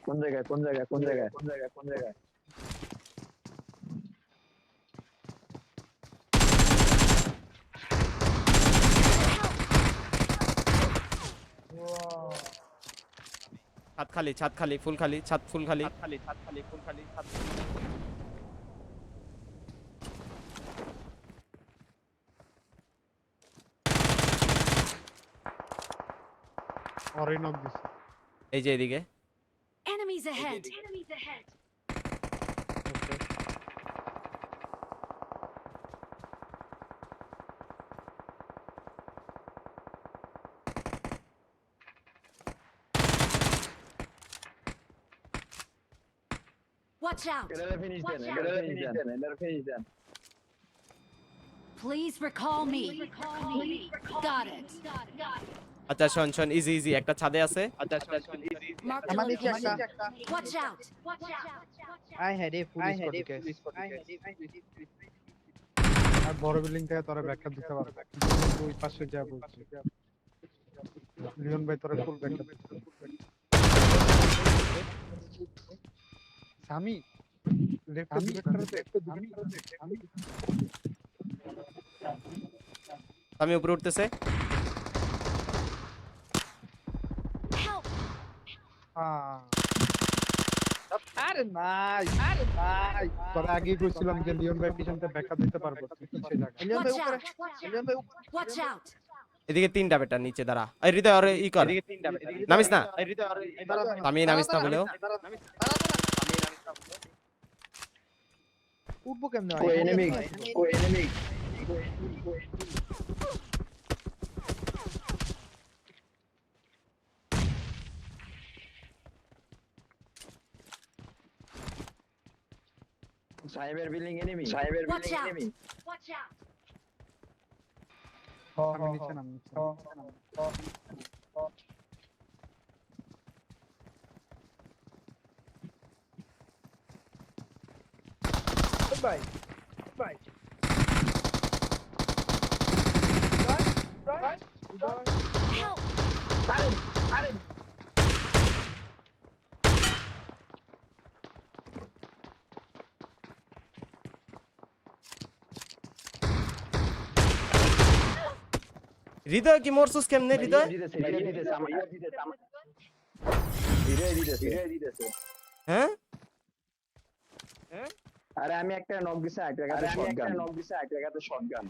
কোন জায়গায় কোন জায়গায় কোন জায়গায় কোন জায়গায় কোন জায়গায় ছাদ খালি ফুল খালি ছাদ ফুল খালি ছাদ খালি ফুল খালি ছাদ অরে নক দিছে এই যে এদিকে Enemies ahead. Enemies ahead. Watch out. এটারে ফিনিশ দেন এটারে ফিনিশ দেন Please recall me. Got it. আচ্ছা শোন ইজি একটা ছাদে আছে Mark the আমাদের কি location. একটা Watch out. I had a full score আর বড় বিল্ডিং থেকে তোরা ব্যাকআপ দিতে পারবে ওই পাশে যা বলছি লিওন ভাই তোরা ফুল ব্যাকআপ সামি লেফট ডিরেক্টরে আমি আমি উপরে উঠতেছে Help. আরে নাই তোরা আগে কইছিলাম যে লিওন ভাই পিছনতে ব্যাকআপ দিতে পারবো তুই পিছে যা লিওন ভাই Watch উপরে out. লিওন ভাই উপরে Watch out. এদিকে তিনটা বেটা নিচে দাঁড়া এই হৃদয় আরে ই কর নামিস না আমি নামিস না বলেও উঠবো কেমনে ও এনিমি ও enemy cyber building enemy cyber Watch building out. Enemy Watch out. আমি নিচে নাম ভাই ভাই Help. হৃদয় কি মরছস কেমনে হৃদয় হ্যাঁ আরে আমি একটা নক দিছি একটা শটগান